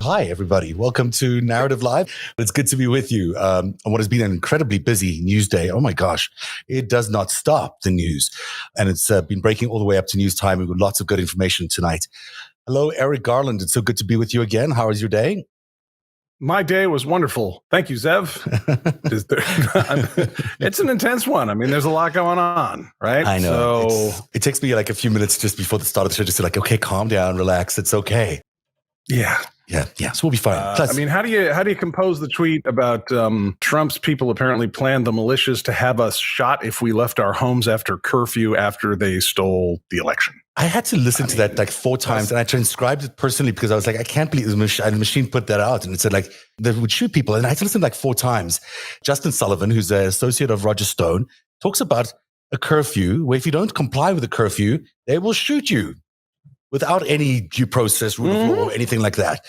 Hi, everybody. Welcome to Narrative Live. It's good to be with you on what has been an incredibly busy news day. Oh my gosh, it does not stop, the news. And it's been breaking all the way up to news time with lots of good information tonight. Hello, Eric Garland. It's so good to be with you again. How was your day? My day was wonderful. Thank you, Zev. It's an intense one. I mean, there's a lot going on, right? I know. So it takes me like a few minutes just before the start of the show just to like, okay, calm down, relax. It's okay. Yeah. So we'll be fine. Plus, I mean, how do you compose the tweet about Trump's people apparently planned the militias to have us shot if we left our homes after curfew after they stole the election? I had to listen to that like 4 times, and I transcribed it personally because I was like, I can't believe the machine put that out, and it said like they would shoot people, and I had to listen like 4 times. Justin Sullivan, who's an associate of Roger Stone, talks about a curfew where if you don't comply with the curfew, they will shoot you without any due process, rule of law, or anything like that.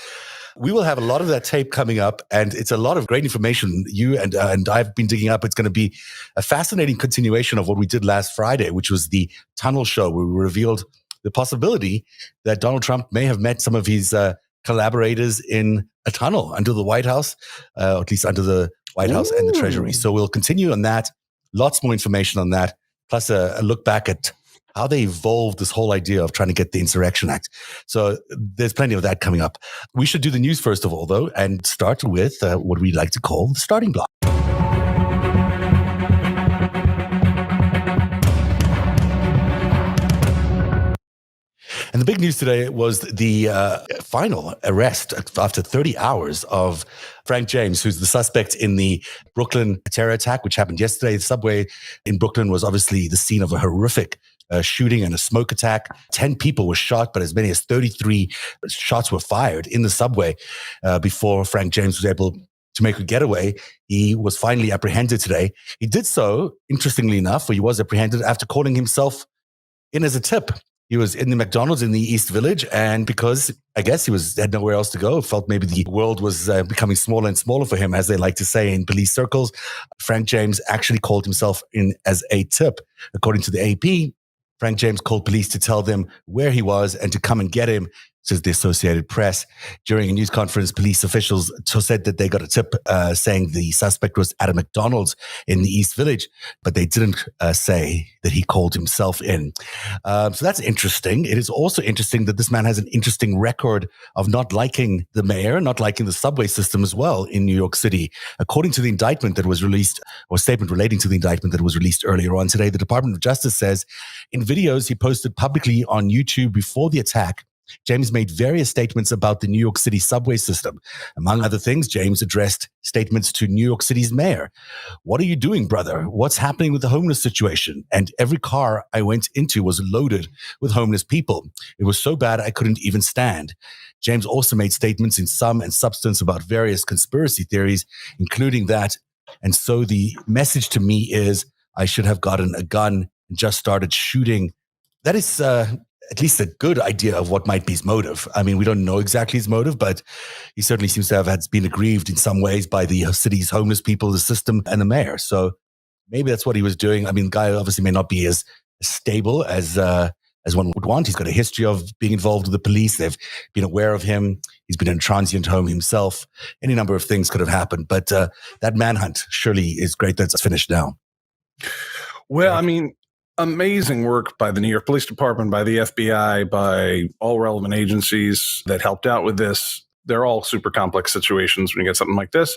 We will have a lot of that tape coming up, and it's a lot of great information you and I've been digging up. It's going to be a fascinating continuation of what we did last Friday, which was the tunnel show, where we revealed the possibility that Donald Trump may have met some of his collaborators in a tunnel under the White House, or at least under the White House and the Treasury. So we'll continue on that. Lots more information on that, plus a look back at how they evolved this whole idea of trying to get the Insurrection Act. So there's plenty of that coming up. We should do the news first of all, though, and start with what we like to call the starting block. And the big news today was the final arrest after 30 hours of Frank James, who's the suspect in the Brooklyn terror attack, which happened yesterday. The subway in Brooklyn was obviously the scene of a horrific shooting and a smoke attack. 10 people were shot, but as many as 33 shots were fired in the subway before Frank James was able to make a getaway. He was finally apprehended today. He did so, interestingly enough, he was apprehended after calling himself in as a tip. He was in the McDonald's in the East Village, and because I guess he had nowhere else to go, felt maybe the world was becoming smaller and smaller for him, as they like to say in police circles, Frank James actually called himself in as a tip. According to the AP, Frank James called police to tell them where he was and to come and get him, says the Associated Press. During a news conference, police officials said that they got a tip saying the suspect was at a McDonald's in the East Village, but they didn't say that he called himself in. So that's interesting. It is also interesting that this man has an interesting record of not liking the mayor, not liking the subway system as well in New York City. According to the indictment that was released, or statement relating to the indictment that was released earlier on today, the Department of Justice says in videos he posted publicly on YouTube before the attack, James made various statements about the New York City subway system. Among other things, James addressed statements to New York City's mayor. What are you doing, brother? What's happening with the homeless situation? And every car I went into was loaded with homeless people. It was so bad I couldn't even stand. James also made statements in sum and substance about various conspiracy theories, including that. And so the message to me is I should have gotten a gun and just started shooting. That is at least a good idea of what might be his motive. I mean, we don't know exactly his motive, but he certainly seems to have been aggrieved in some ways by the city's homeless people, the system, and the mayor. So maybe that's what he was doing. I mean, the guy obviously may not be as stable as one would want. He's got a history of being involved with the police. They've been aware of him. He's been in a transient home himself. Any number of things could have happened. But that manhunt surely is great that it's finished now. Well, I mean, amazing work by the New York Police Department, by the FBI, by all relevant agencies that helped out with this. They're all super complex situations when you get something like this.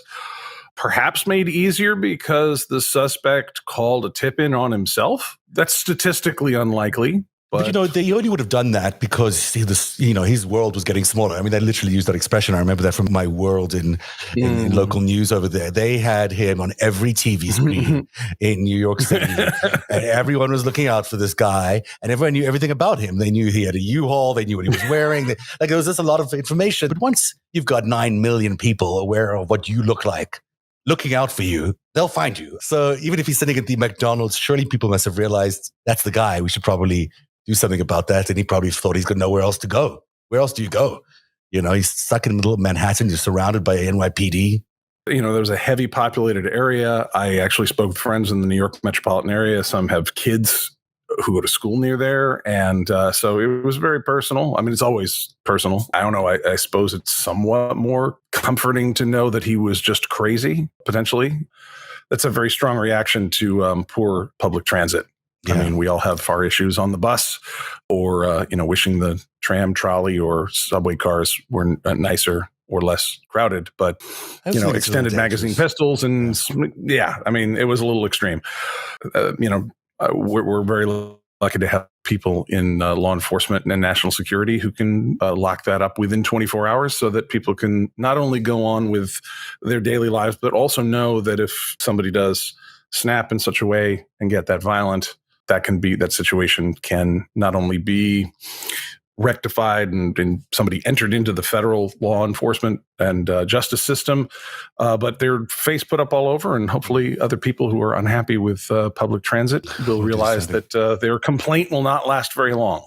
Perhaps made easier because the suspect called a tip-in on himself. That's statistically unlikely. But you know, they only would have done that because his world was getting smaller. I mean, they literally used that expression. I remember that from my world in local news over there. They had him on every TV screen in New York City. And everyone was looking out for this guy, and everyone knew everything about him. They knew he had a U-Haul. They knew what he was wearing. There was just a lot of information. But once you've got 9 million people aware of what you look like, looking out for you, they'll find you. So even if he's sitting at the McDonald's, surely people must have realized that's the guy. We should probably do something about that. And he probably thought he's got nowhere else to go. Where else do you go? You know, he's stuck in the middle of Manhattan. You're surrounded by NYPD. You know, there's a heavy populated area. I actually spoke with friends in the New York metropolitan area. Some have kids who go to school near there. And so it was very personal. I mean, it's always personal. I don't know. I suppose it's somewhat more comforting to know that he was just crazy, potentially. That's a very strong reaction to poor public transit. Yeah. I mean, we all have our issues on the bus, or wishing the tram, trolley, or subway cars were nicer or less crowded. But extended magazine pistols, and I mean, it was a little extreme. We're very lucky to have people in law enforcement and national security who can lock that up within 24 hours so that people can not only go on with their daily lives, but also know that if somebody does snap in such a way and get that violent, that situation can not only be rectified and somebody entered into the federal law enforcement and justice system, but their face put up all over, and hopefully other people who are unhappy with public transit will realize that their complaint will not last very long.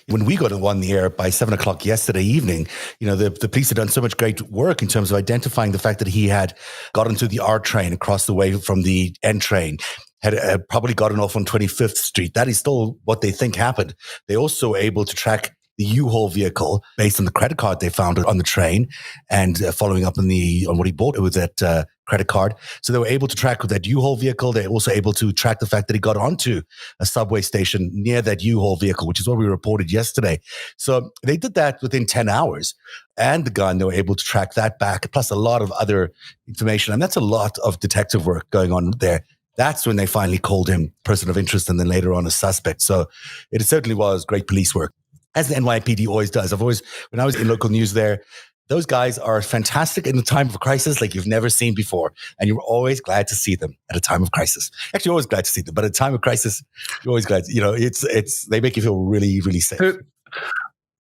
When we got on the air by 7:00 yesterday evening, the police had done so much great work in terms of identifying the fact that he had got onto the R train across the way from the N train, had probably gotten off on 25th Street. That is still what they think happened. They also were able to track the U-Haul vehicle based on the credit card they found on the train, and following up on what he bought with that credit card. So they were able to track that U-Haul vehicle. They were also able to track the fact that he got onto a subway station near that U-Haul vehicle, which is what we reported yesterday. So they did that within 10 hours. And the gun, they were able to track that back, plus a lot of other information. And that's a lot of detective work going on there. That's when they finally called him person of interest, and then later on a suspect. So it certainly was great police work, as the NYPD always does. When I was in local news there, those guys are fantastic in the time of a crisis like you've never seen before. And you're always glad to see them at a time of crisis. Actually, you're always glad to see them, but at a time of crisis, you're always glad. They make you feel really, really safe.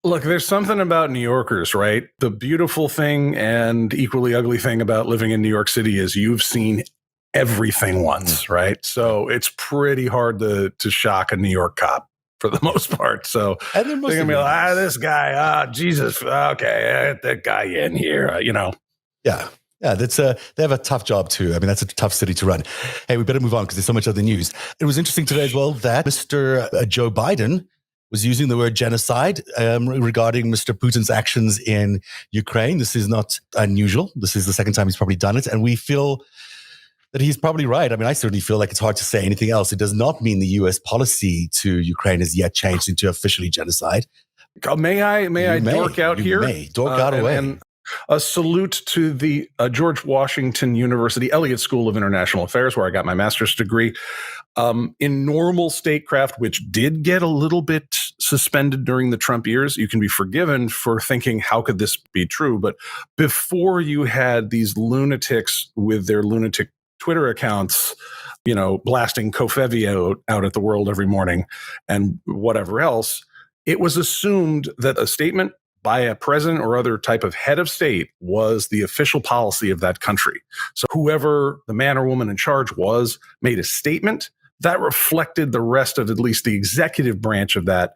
Look, there's something about New Yorkers, right? The beautiful thing and equally ugly thing about living in New York City is you've seen everything once, right? So it's pretty hard to shock a New York cop for the most part. So they're going to be like, this guy, Jesus, okay, get that guy in here, Yeah. Yeah, they have a tough job too. I mean, that's a tough city to run. Hey, we better move on because there's so much other news. It was interesting today as well that Mr. Joe Biden was using the word genocide regarding Mr. Putin's actions in Ukraine. This is not unusual. This is the second time he's probably done it. And we feel that he's probably right. I mean, I certainly feel like it's hard to say anything else. It does not mean the U.S. policy to Ukraine has yet changed into officially genocide. May I dork out here? Dork out away. And a salute to the George Washington University Elliott School of International Affairs, where I got my master's degree. In normal statecraft, which did get a little bit suspended during the Trump years, you can be forgiven for thinking, how could this be true? But before you had these lunatics with their lunatic Twitter accounts, blasting Kofevi out at the world every morning and whatever else, it was assumed that a statement by a president or other type of head of state was the official policy of that country. So whoever the man or woman in charge was made a statement that reflected the rest of at least the executive branch of that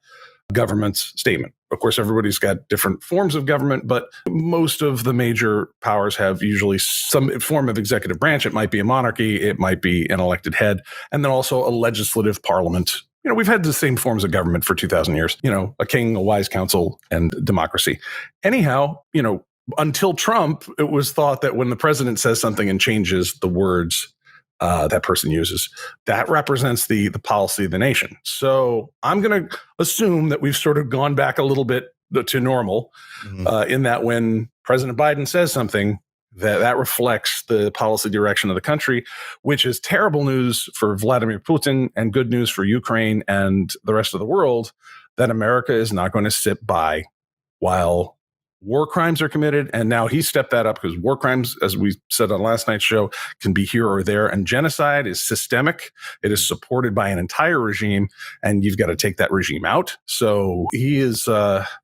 government's statement. Of course, everybody's got different forms of government, but most of the major powers have usually some form of executive branch. It might be a monarchy, it might be an elected head, and then also a legislative parliament. We've had the same forms of government for 2,000 years, a king, a wise council, and democracy. Anyhow, until Trump, it was thought that when the president says something and changes the words that person uses, that represents the policy of the nation. So I'm going to assume that we've sort of gone back a little bit to normal, in that when President Biden says something, that reflects the policy direction of the country, which is terrible news for Vladimir Putin and good news for Ukraine and the rest of the world, that America is not going to sit by while war crimes are committed. And now he stepped that up, because war crimes, as we said on last night's show, can be here or there. And genocide is systemic. It is supported by an entire regime, and you've got to take that regime out. So he is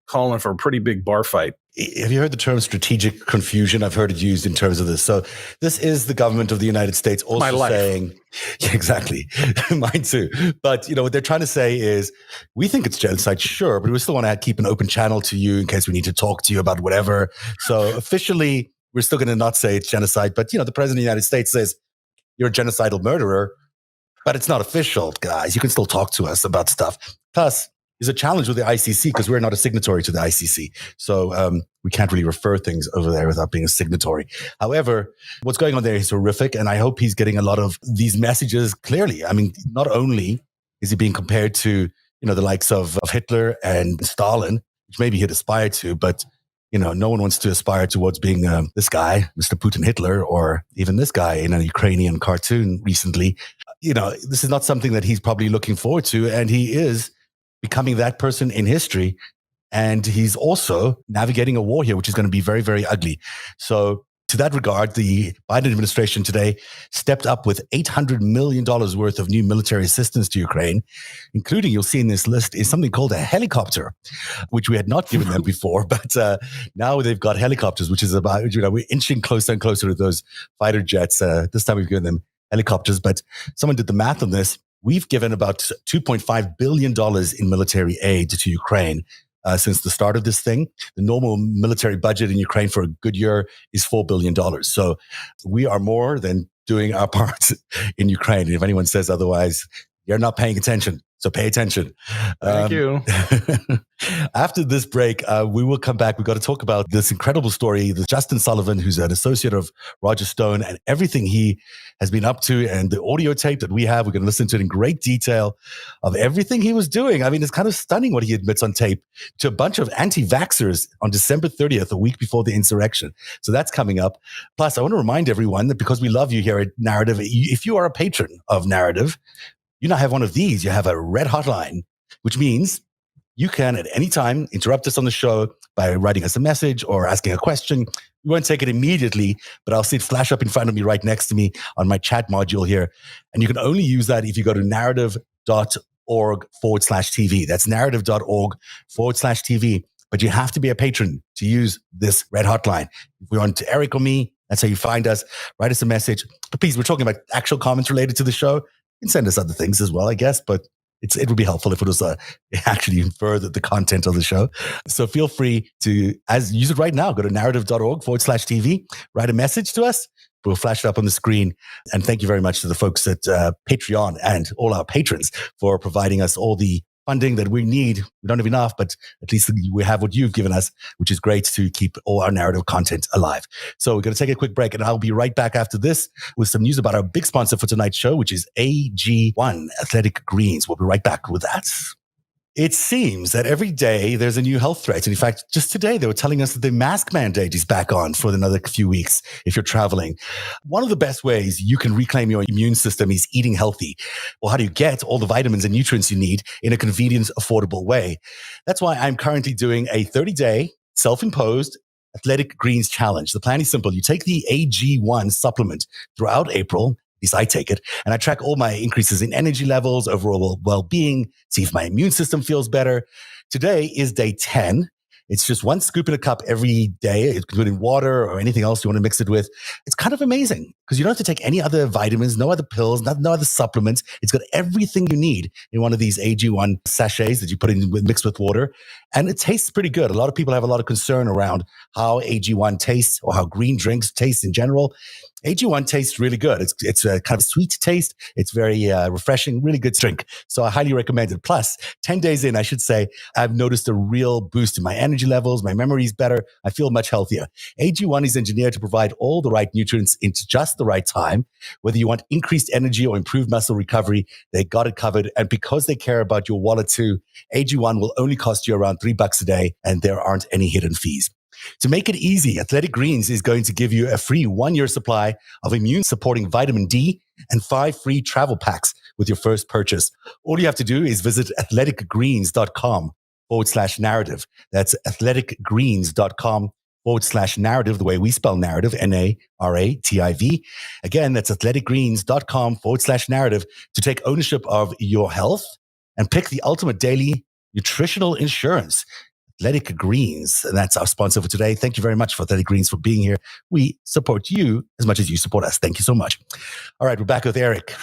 calling for a pretty big bar fight. Have you heard the term strategic confusion? I've heard it used in terms of this. So this is the government of the United States also saying, yeah, exactly, mine too. But what they're trying to say is, we think it's genocide, sure, but we still want to keep an open channel to you in case we need to talk to you about whatever. So officially, we're still going to not say it's genocide. But the president of the United States says you're a genocidal murderer, but it's not official, guys. You can still talk to us about stuff. Plus, there's a challenge with the ICC because we're not a signatory to the ICC. So we can't really refer things over there without being a signatory. However, what's going on there is horrific. And I hope he's getting a lot of these messages clearly. I mean, not only is he being compared to, the likes of Hitler and Stalin, which maybe he'd aspire to, but no one wants to aspire towards being this guy, Mr. Putin Hitler, or even this guy in a Ukrainian cartoon recently. This is not something that he's probably looking forward to. And he is becoming that person in history. And he's also navigating a war here, which is going to be very, very ugly. So to that regard, the Biden administration today stepped up with $800 million worth of new military assistance to Ukraine, including, you'll see in this list, is something called a helicopter, which we had not given them before. But now they've got helicopters, which is about, we're inching closer and closer to those fighter jets. This time we've given them helicopters. But someone did the math on this. We've given about $2.5 billion in military aid to Ukraine since the start of this thing. The normal military budget in Ukraine for a good year is $4 billion. So we are more than doing our part in Ukraine. And if anyone says otherwise, you're not paying attention. So pay attention. Thank you. After this break, we will come back. We've got to talk about this incredible story. There's Justin Sullivan, who's an associate of Roger Stone, and everything he has been up to, and the audio tape that we have. We're going to listen to it in great detail of everything he was doing. I mean, it's kind of stunning what he admits on tape to a bunch of anti-vaxxers on December 30th, a week before the insurrection. So that's coming up. Plus, I want to remind everyone that because we love you here at Narrative, if you are a patron of Narrative, you now have one of these. You have a red hotline, which means you can at any time interrupt us on the show by writing us a message or asking a question. We won't take it immediately, but I'll see it flash up in front of me right next to me on my chat module here. And you can only use that if you go to narrative.org/TV. That's narrative.org/TV. But you have to be a patron to use this red hotline. If you want to Eric or me, that's how you find us. Write us a message. But please, we're talking about actual comments related to the show. You can send us other things as well, I guess, but it would be helpful if it was actually further the content of the show. So feel free to use it right now. Go to narrative.org/TV, write a message to us. We'll flash it up on the screen. And thank you very much to the folks at Patreon and all our patrons for providing us all the funding that we need. We don't have enough, but at least we have what you've given us, which is great to keep all our narrative content alive. So we're going to take a quick break, and I'll be right back after this with some news about our big sponsor for tonight's show, which is AG1 Athletic Greens. We'll be right back with that. It seems that every day there's a new health threat. And in fact, just today, they were telling us that the mask mandate is back on for another few weeks if you're traveling. One of the best ways you can reclaim your immune system is eating healthy. Well, how do you get all the vitamins and nutrients you need in a convenient, affordable way? That's why I'm currently doing a 30-day self-imposed Athletic Greens Challenge. The plan is simple. You take the AG1 supplement throughout April. At least I take it, and I track all my increases in energy levels, overall well-being, see if my immune system feels better. Today is day 10. It's just one scoop in a cup every day, including water or anything else you want to mix it with. It's kind of amazing because you don't have to take any other vitamins, no other pills, no other supplements. It's got everything you need in one of these AG1 sachets that you put in mixed with water. And it tastes pretty good. A lot of people have a lot of concern around how AG1 tastes or how green drinks taste in general. AG1 tastes really good. It's a kind of sweet taste. It's very refreshing, really good drink. So I highly recommend it. Plus, 10 days in, I should say, I've noticed a real boost in my energy levels. My memory is better. I feel much healthier. AG1 is engineered to provide all the right nutrients into just the right time. Whether you want increased energy or improved muscle recovery, they got it covered. And because they care about your wallet too, AG1 will only cost you around $3 a day, and there aren't any hidden fees. To make it easy, Athletic Greens is going to give you a free 1-year supply of immune-supporting vitamin D and 5 free travel packs with your first purchase. All you have to do is visit athleticgreens.com/narrative. That's athleticgreens.com/narrative, the way we spell narrative, NARATIV. Again, that's athleticgreens.com/narrative to take ownership of your health and pick the ultimate daily nutritional insurance. Athletic Greens, and that's our sponsor for today. Thank you very much for Athletic Greens for being here. We support you as much as you support us. Thank you so much. All right, we're back with Eric.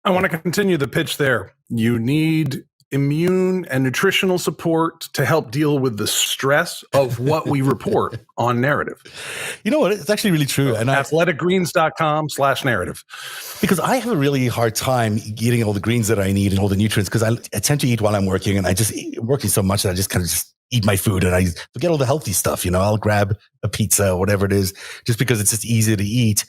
I want to continue the pitch there. You need immune and nutritional support to help deal with the stress of what we report on narrative. You know what? It's actually really true. And athleticgreens.com/narrative. Because I have a really hard time eating all the greens that I need and all the nutrients, because I tend to eat while I'm working, and I'm working so much that I just kind of just eat my food and I forget all the healthy stuff. I'll grab a pizza or whatever it is, just because it's just easy to eat.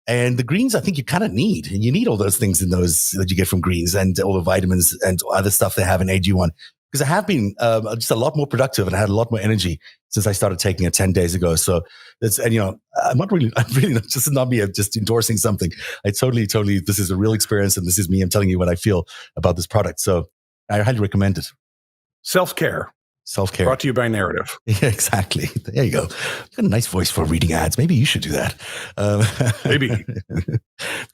And the greens, I think you kind of need, and you need all those things in those that you get from greens and all the vitamins and other stuff they have in AG1. Because I have been just a lot more productive and I had a lot more energy since I started taking it 10 days ago. So I'm really not, just not me just endorsing something. I totally, this is a real experience, and this is me. I'm telling you what I feel about this product. So I highly recommend it. Self-care. Brought to you by Narrative. Yeah, exactly. There you go. You got a nice voice for reading ads. Maybe you should do that. Maybe. We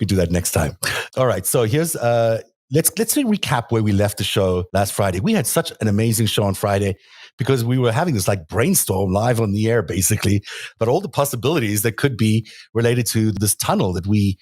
could do that next time. All right. So here's, let's recap where we left the show last Friday. We had such an amazing show on Friday because we were having this like brainstorm live on the air, basically, but all the possibilities that could be related to this tunnel that we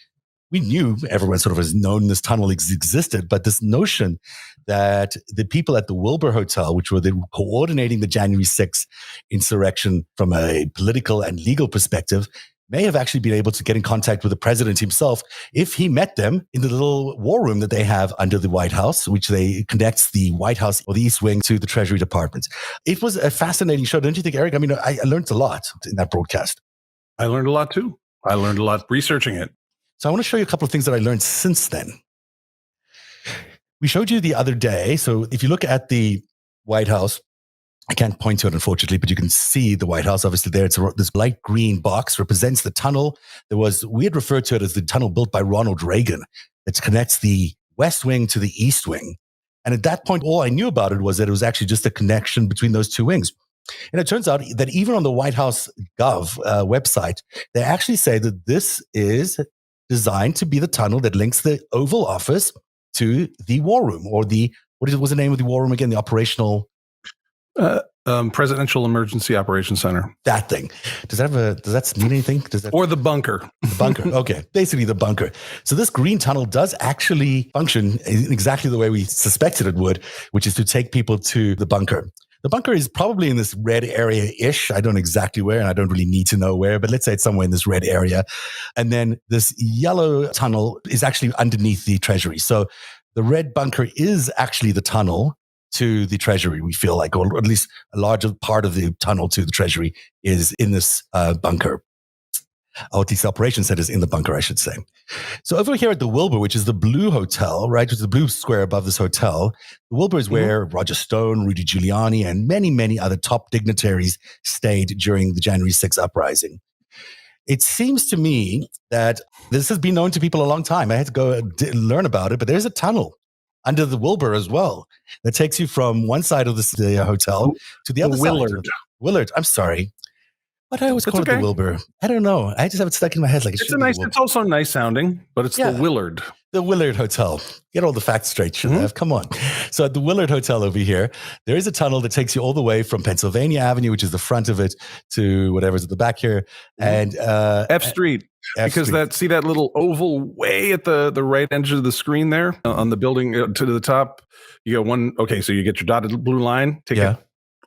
knew everyone sort of has known this tunnel existed, but this notion that the people at the Wilbur Hotel, which were coordinating the January 6th insurrection from a political and legal perspective, may have actually been able to get in contact with the president himself if he met them in the little war room that they have under the White House, which connects the White House or the East Wing to the Treasury Department. It was a fascinating show, don't you think, Eric? I mean, I learned a lot in that broadcast. I learned a lot too. I learned a lot researching it. So I want to show you a couple of things that I learned since then. We showed you the other day. So if you look at the White House, I can't point to it, unfortunately, but you can see the White House. Obviously there, this light green box represents the tunnel. We had referred to it as the tunnel built by Ronald Reagan that connects the West Wing to the East Wing. And at that point, all I knew about it was that it was actually just a connection between those two wings. And it turns out that even on the White House Gov website, they actually say that this is designed to be the tunnel that links the Oval Office to the War Room, or what was the name of the War Room again? The operational... Presidential Emergency Operations Center. That thing. Does that mean anything? Or the bunker. The bunker. Okay. Basically the bunker. So this green tunnel does actually function in exactly the way we suspected it would, which is to take people to the bunker. The bunker is probably in this red area-ish. I don't know exactly where, and I don't really need to know where, but let's say it's somewhere in this red area. And then this yellow tunnel is actually underneath the Treasury. So the red bunker is actually the tunnel to the Treasury, we feel like, or at least a larger part of the tunnel to the Treasury is in this bunker. Or at least the operations center is in the bunker, I should say. So over here at the Wilbur, which is the blue hotel, right, which is the blue square above this hotel, the Wilbur is where Roger Stone, Rudy Giuliani, and many, many other top dignitaries stayed during the January 6th uprising. It seems to me that this has been known to people a long time. I had to go learn about it, but there's a tunnel under the Wilbur as well that takes you from one side of the hotel to the other side. Willard. I'm sorry. But I always call it the Wilbur. I don't know. I just have it stuck in my head. Like it's also nice sounding, but it's the Willard. The Willard Hotel. Get all the facts straight, Shanav. Come on. So at the Willard Hotel over here, there is a tunnel that takes you all the way from Pennsylvania Avenue, which is the front of it, to whatever's at the back here, and F Street. Because see that little oval way at the right edge of the screen there on the building to the top. You go one. Okay, so you get your dotted blue line. Take it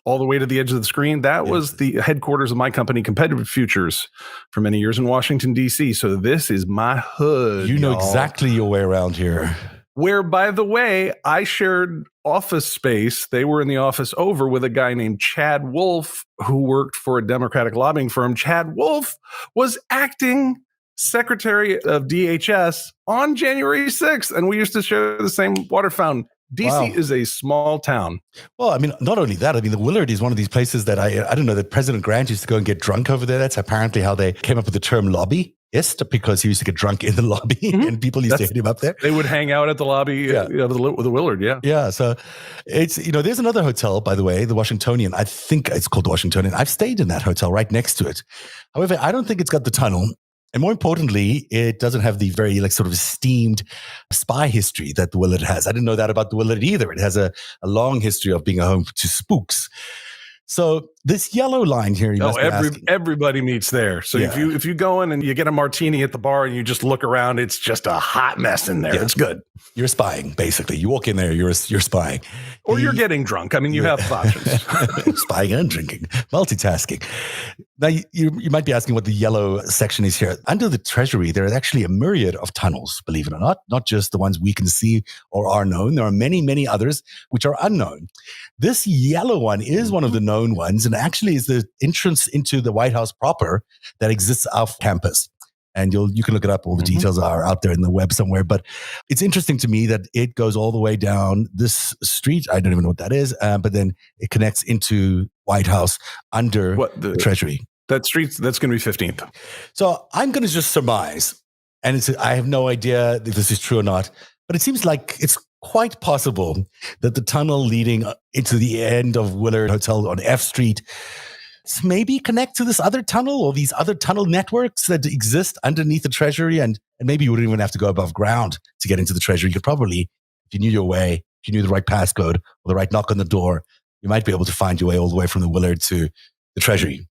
all the way to the edge of the screen. That was the headquarters of my company, Competitive Futures, for many years in Washington, D.C. So this is my hood. You know exactly your way around here. Where, by the way, I shared office space. They were in the office over with a guy named Chad Wolf, who worked for a Democratic lobbying firm. Chad Wolf was acting Secretary of DHS on January 6th, and we used to share the same water fountain. DC is a small town. Well, I mean, not only that, I mean, the Willard is one of these places that I don't know, that President Grant used to go and get drunk over there. That's apparently how they came up with the term lobbyist, because he used to get drunk in the lobby and people used to hit him up there. They would hang out at the lobby of the Willard, Yeah, so it's, there's another hotel, by the way, the Washingtonian. I think it's called the Washingtonian. I've stayed in that hotel right next to it. However, I don't think it's got the tunnel. And more importantly, it doesn't have the very sort of esteemed spy history that the Willard has. I didn't know that about the Willard either. It has a long history of being a home to spooks. So this yellow line here, you must be asking. Everybody meets there. So if you go in and you get a martini at the bar and you just look around, it's just a hot mess in there. Yeah. It's good. You're spying, basically. You walk in there, you're spying. Or you're getting drunk. I mean, you have options. Spying and drinking, multitasking. Now, you might be asking what the yellow section is here. Under the Treasury, there is actually a myriad of tunnels, believe it or not just the ones we can see or are known. There are many, many others which are unknown. This yellow one is one of the known ones, and actually is the entrance into the White House proper that exists off campus. And you can look it up. All the details are out there in the web somewhere. But it's interesting to me that it goes all the way down this street. I don't even know what that is. But then it connects into White House under the Treasury. That street, that's going to be 15th. So I'm going to just surmise, and I have no idea if this is true or not, but it seems like it's quite possible that the tunnel leading into the end of Willard Hotel on F Street maybe connect to this other tunnel or these other tunnel networks that exist underneath the Treasury. And maybe you wouldn't even have to go above ground to get into the Treasury. You could probably, if you knew your way, if you knew the right passcode or the right knock on the door, you might be able to find your way all the way from the Willard to the Treasury.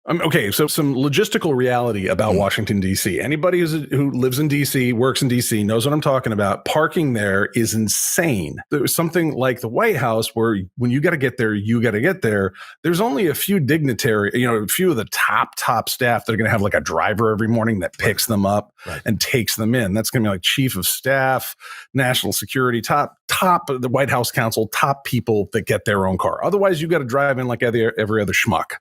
Okay, so some logistical reality about Washington, D.C. Anybody who lives in D.C., works in D.C., knows what I'm talking about. Parking there is insane. There's something like the White House where when you got to get there, you got to get there. There's only a few dignitary, a few of the top staff that are going to have like a driver every morning that picks them up and takes them in. That's going to be like chief of staff, national security, top of the White House counsel, top people that get their own car. Otherwise, you got to drive in like every other schmuck.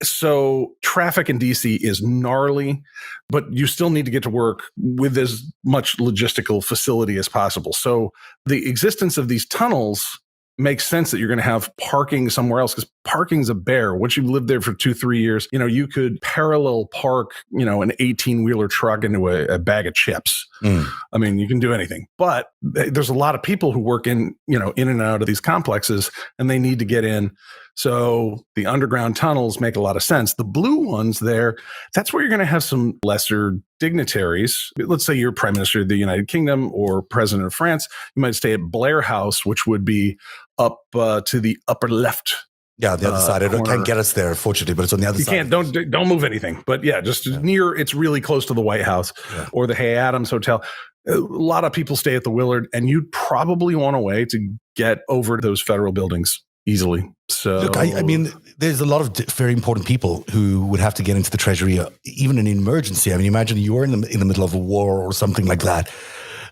So traffic in DC is gnarly, but you still need to get to work with as much logistical facility as possible. So the existence of these tunnels makes sense that you're going to have parking somewhere else because parking's a bear. Once you've lived there for 2-3 years, you could parallel park, an 18-wheeler truck into a bag of chips. I mean, you can do anything, but there's a lot of people who work in and out of these complexes and they need to get in. So the underground tunnels make a lot of sense. The blue ones there, that's where you're going to have some lesser dignitaries. Let's say you're Prime Minister of the United Kingdom or President of France. You might stay at Blair House, which would be up to the upper left. Yeah, the other side. It can't get us there, fortunately, but it's on the other side. You can't. Don't move anything. But yeah, just near. It's really close to the White House or the Hay Adams Hotel. A lot of people stay at the Willard, and you'd probably want a way to get over to those federal buildings easily. So look, I mean, there's a lot of very important people who would have to get into the Treasury, even in an emergency. I mean, imagine you were in the middle of a war or something like that.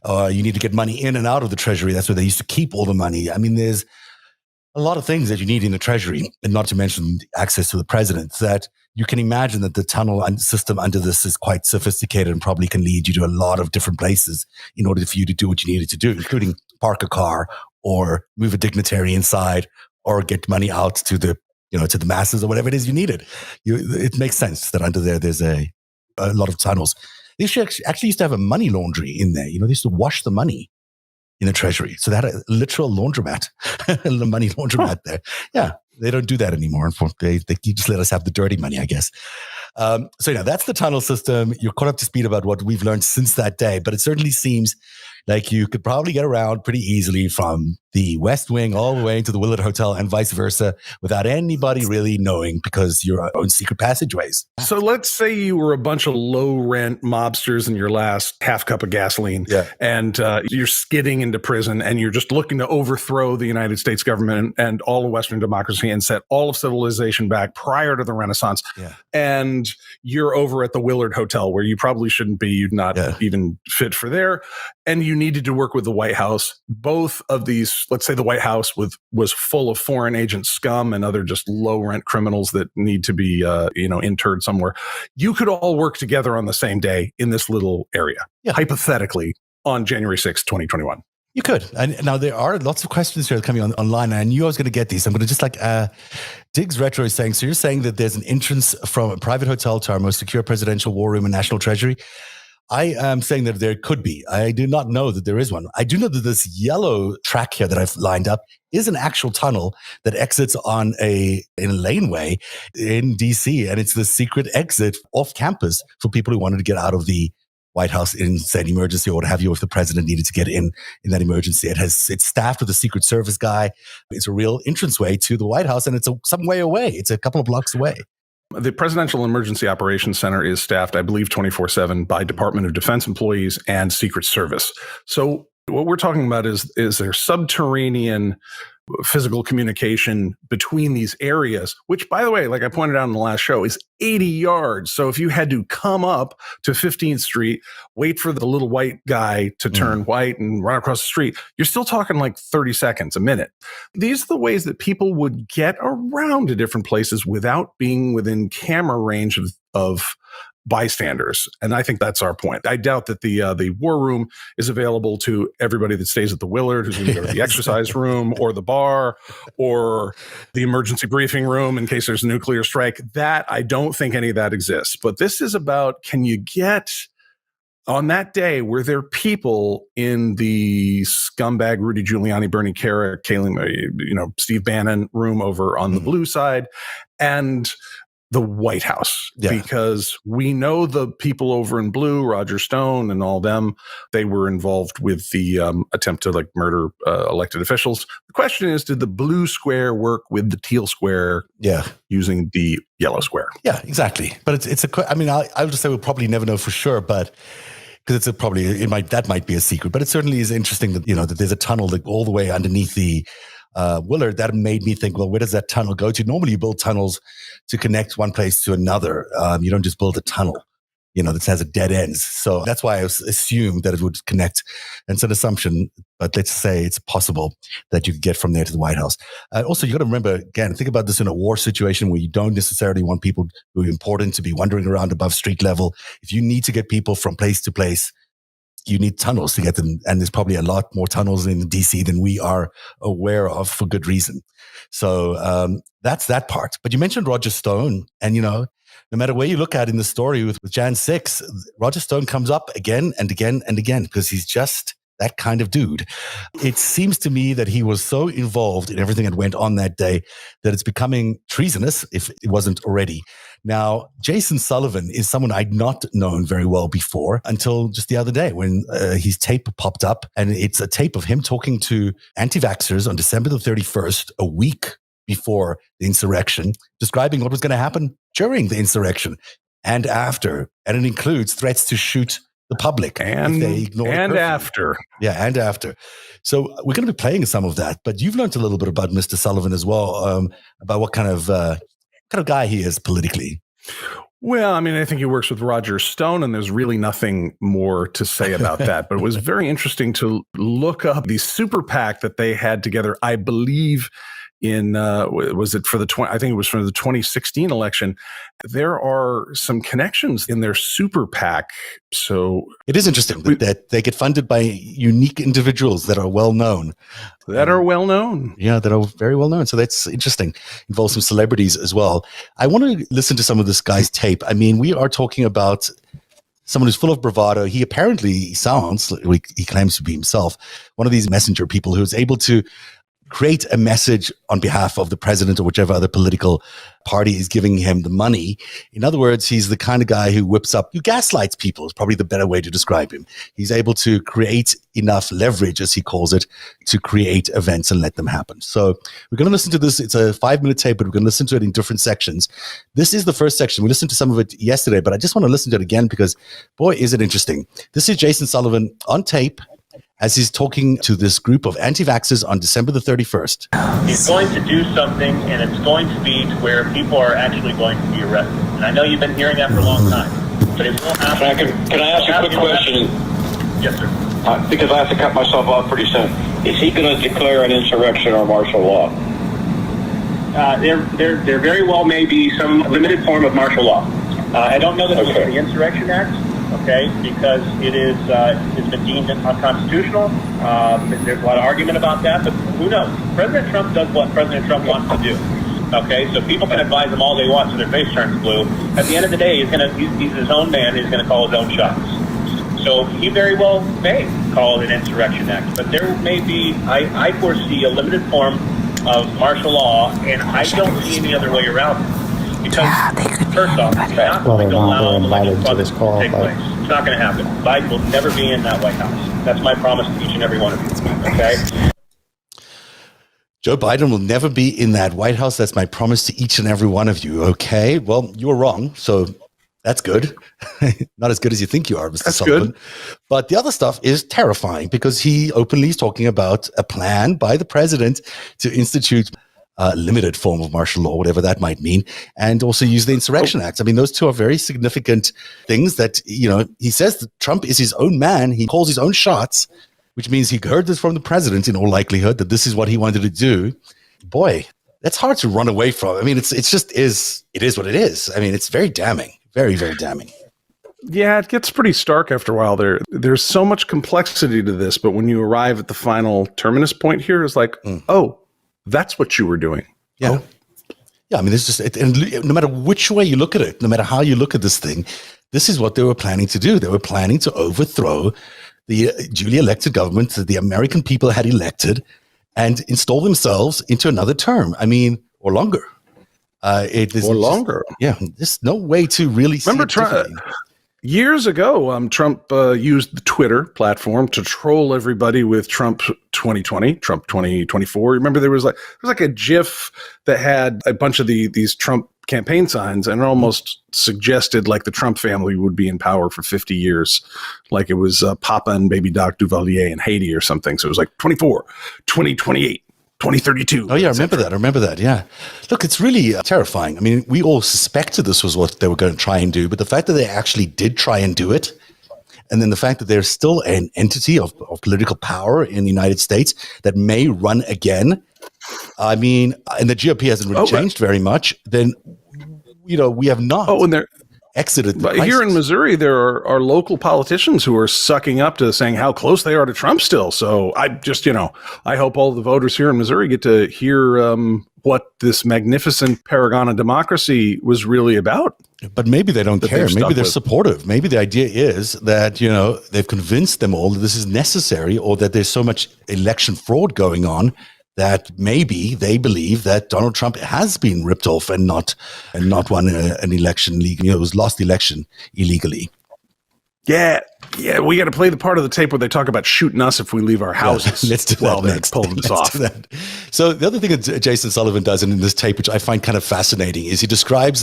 You need to get money in and out of the Treasury. That's where they used to keep all the money. I mean, there's a lot of things that you need in the Treasury, and not to mention access to the president, that you can imagine that the tunnel system under this is quite sophisticated and probably can lead you to a lot of different places in order for you to do what you needed to do, including park a car or move a dignitary inside or get money out to the, to the masses or whatever it is you needed. It makes sense that under there's a lot of tunnels. They actually used to have a money laundry in there. They used to wash the money in the Treasury. So they had a literal laundromat, the money laundromat there. Yeah, they don't do that anymore. They just let us have the dirty money, I guess. So that's the tunnel system. You're caught up to speed about what we've learned since that day, but it certainly seems like you could probably get around pretty easily from the West Wing all the way into the Willard Hotel and vice versa without anybody really knowing because your own secret passageways. So let's say you were a bunch of low-rent mobsters in your last half cup of gasoline and you're skidding into prison and you're just looking to overthrow the United States government and all of Western democracy and set all of civilization back prior to the Renaissance. Yeah. And you're over at the Willard Hotel where you probably shouldn't be. You're not even fit for there. And you needed to work with the White House. Both of these, let's say the White House was full of foreign agent scum and other just low rent criminals that need to be, interred somewhere. You could all work together on the same day in this little area, hypothetically, on January 6th, 2021. You could. And now there are lots of questions here coming online. And I knew I was going to get these. I'm going to just Diggs Retro is saying, so you're saying that there's an entrance from a private hotel to our most secure presidential war room and national treasury? I am saying that there could be. I do not know that there is one. I do know that this yellow track here that I've lined up is an actual tunnel that exits in a laneway in DC. And it's the secret exit off campus for people who wanted to get out of the White House in, say, an emergency or what have you, if the president needed to get in that emergency. It's staffed with a Secret Service guy. It's a real entranceway to the White House, and it's some way away. It's a couple of blocks away. The Presidential Emergency Operations Center is staffed, I believe, 24/7 by Department of Defense employees and Secret Service. So what we're talking about is there subterranean physical communication between these areas, which, by the way, like I pointed out in the last show, is 80 yards. So if you had to come up to 15th Street, wait for the little white guy to turn white and run across the street, you're still talking like 30 seconds, a minute. These are the ways that people would get around to different places without being within camera range of bystanders. And I think that's our point. I doubt that the war room is available to everybody that stays at the Willard, who's going to go to the exercise room or the bar or the emergency briefing room in case there's a nuclear strike. That, I don't think any of that exists. But this is about, can you get on that day, were there people in the scumbag Rudy Giuliani, Bernie Kerik, Steve Bannon room over on the blue side, and the White House? Because we know the people over in blue, Roger Stone and all them, they were involved with the attempt to murder elected officials. The question is, did the blue square work with the teal square using the yellow square? Yeah, exactly. But I'll just say we'll probably never know for sure, but because that might be a secret, but it certainly is interesting that, that there's a tunnel that all the way underneath the Willard. That made me think, well, where does that tunnel go to? Normally you build tunnels to connect one place to another. You don't just build a tunnel, that has a dead end. So that's why I assumed that it would connect. And it's an assumption, but let's say it's possible that you could get from there to the White House. Also, you got to remember, again, think about this in a war situation where you don't necessarily want people who are important to be wandering around above street level. If you need to get people from place to place, you need tunnels to get them. And there's probably a lot more tunnels in DC than we are aware of, for good reason. So that's that part. But you mentioned Roger Stone, and no matter where you look at in the story with Jan 6, Roger Stone comes up again and again and again because he's just that kind of dude. It seems to me that he was so involved in everything that went on that day that it's becoming treasonous if it wasn't already. Now, Jason Sullivan is someone I'd not known very well before until just the other day when his tape popped up, and it's a tape of him talking to anti-vaxxers on December the 31st, a week before the insurrection, describing what was going to happen during the insurrection and after. And it includes threats to shoot the public if they ignore and after. Yeah, and after. So we're going to be playing some of that, but you've learned a little bit about Mr. Sullivan as well, about what kind of guy he is politically. Well, I think he works with Roger Stone, and there's really nothing more to say about that. But it was very interesting to look up the super PAC that they had together, I believe, in was it for I think it was for the 2016 election. There are some connections in their super PAC. So it is interesting that they get funded by unique individuals that are well known. Yeah, that are very well known. So that's interesting. Involves some celebrities as well. I want to listen to some of this guy's tape. We are talking about someone who's full of bravado. He apparently sounds, he claims to be himself, one of these messenger people who's able to create a message on behalf of the president or whichever other political party is giving him the money. In other words, he's the kind of guy who gaslights people is probably the better way to describe him. He's able to create enough leverage, as he calls it, to create events and let them happen. So we're going to listen to this. It's a 5-minute tape, but we're going to listen to it in different sections. This is the first section. We listened to some of it yesterday, but I just want to listen to it again because, boy, is it interesting. This is Jason Sullivan on tape as he's talking to this group of anti-vaxxers on December the 31st. He's going to do something, and it's going to be to where people are actually going to be arrested. And I know you've been hearing that for a long time, but it will happen. Can I ask a quick question? Yes, sir. Because I have to cut myself off pretty soon. Is he going to declare an insurrection or martial law? There very well may be some limited form of martial law. I don't know that it's the Insurrection Act. Okay, because it's been deemed unconstitutional. There's a lot of argument about that, but who knows? President Trump does what President Trump wants to do. Okay, so people can advise him all they want so their face turns blue. At the end of the day, he's his own man. He's going to call his own shots. So he very well may call it an Insurrection Act, but there may be, I foresee a limited form of martial law, and I don't see any other way around it. Because, first off, you're not going to allow the legislative process to take place. not going to happen. Biden will never be in that White House. That's my promise to each and every one of you. Okay? Joe Biden will never be in that White House. That's my promise to each and every one of you. Okay. Well, you were wrong. So that's good. Not as good as you think you are, Mr. Sullivan. Good. But the other stuff is terrifying because he openly is talking about a plan by the president to institute a limited form of martial law, whatever that might mean, and also use the Insurrection Act. I mean, those two are very significant things that, he says that Trump is his own man. He calls his own shots, which means he heard this from the president in all likelihood that this is what he wanted to do. Boy, that's hard to run away from. I mean, it is what it is. I mean, it's very damning, very, very damning. Yeah, it gets pretty stark after a while. There's so much complexity to this, but when you arrive at the final terminus point here, it's like, oh, that's what you were doing. Yeah. Oh. Yeah, I mean, it's just, and no matter which way you look at it, no matter how you look at this thing, this is what they were planning to do. They were planning to overthrow the duly elected government that the American people had elected and install themselves into another term. I mean, or longer. Longer. There's no way to really remember years ago, Trump used the Twitter platform to troll everybody with Trump 2020, Trump 2024. Remember, there was like a GIF that had a bunch of these Trump campaign signs, and it almost suggested like the Trump family would be in power for 50 years, like it was Papa and Baby Doc Duvalier in Haiti or something. So it was like 24, 2028. 2032. Oh, yeah, I remember that. Yeah. Look, it's really terrifying. I mean, we all suspected this was what they were going to try and do, but the fact that they actually did try and do it, and then the fact that there's still an entity of political power in the United States that may run again, I mean, and the GOP hasn't really changed very much, then, we have not. And they're exited the But crisis. here in Missouri, there are local politicians who are sucking up to saying how close they are to Trump still. So I just, I hope all the voters here in Missouri get to hear what this magnificent paragon of democracy was really about. But maybe they don't care. Maybe they're supportive. Maybe the idea is that, they've convinced them all that this is necessary, or that there's so much election fraud going on that maybe they believe that Donald Trump has been ripped off and not won an election legally. Was lost the election illegally. Yeah, we got to play the part of the tape where they talk about shooting us if we leave our houses. Let's do that next. Pulling this off. So the other thing that Jason Sullivan does in this tape, which I find kind of fascinating, is he describes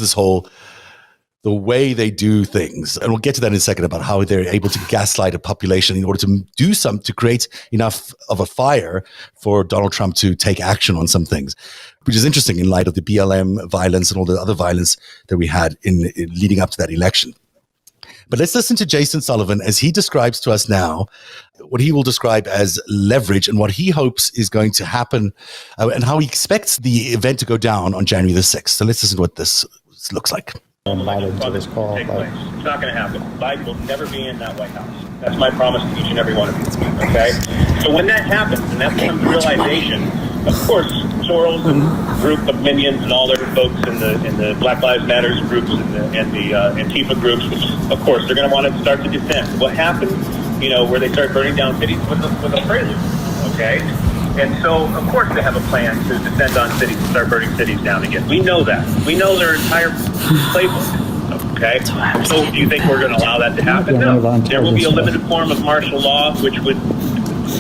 the way they do things. And we'll get to that in a second about how they're able to gaslight a population in order to do something, to create enough of a fire for Donald Trump to take action on some things, which is interesting in light of the BLM violence and all the other violence that we had in leading up to that election. But let's listen to Jason Sullivan as he describes to us now what he will describe as leverage and what he hopes is going to happen and how he expects the event to go down on January the 6th. So let's listen to what this looks like. Invited to this call. It's not going to happen. Biden will never be in that White House. That's my promise to each and every one of you. Okay? So when that happens, and that becomes realization, of course, Soros and group of minions and all their folks in the Black Lives Matter groups and the Antifa groups, of course, they're going to want to start to defend. What happened, where they start burning down cities was a prelude. Okay? And so, of course, they have a plan to descend on cities and start burning cities down again. We know that. We know their entire playbook. Okay? So do you think we're going to allow that to happen? No. There will be a limited form of martial law, which would,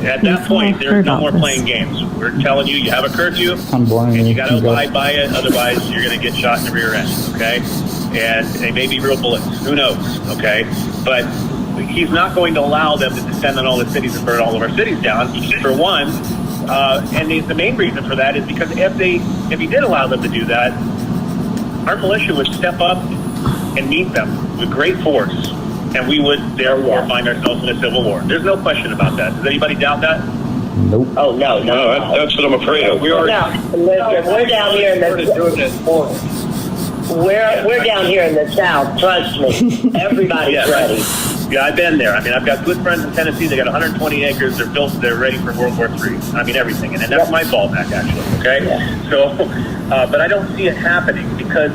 at that point, there's no more playing games. We're telling you, you have a curfew, and you got to abide by it. Otherwise, you're going to get shot in the rear end. Okay? And they may be real bullets. Who knows? Okay? But he's not going to allow them to descend on all the cities and burn all of our cities down, for one. And the main reason for that is because if he did allow them to do that, our militia would step up and meet them with great force, and we would therefore find ourselves in a civil war. There's no question about that. Does anybody doubt that? Nope. Oh, no. That's what I'm afraid of. We're down here in we're down here in the South. Trust me, everybody's ready. Yeah, I've been there. I mean, I've got good friends in Tennessee. They got 120 acres. They're ready for World War III. I mean, everything. And that's my fallback, actually. Okay? Yeah. So, but I don't see it happening because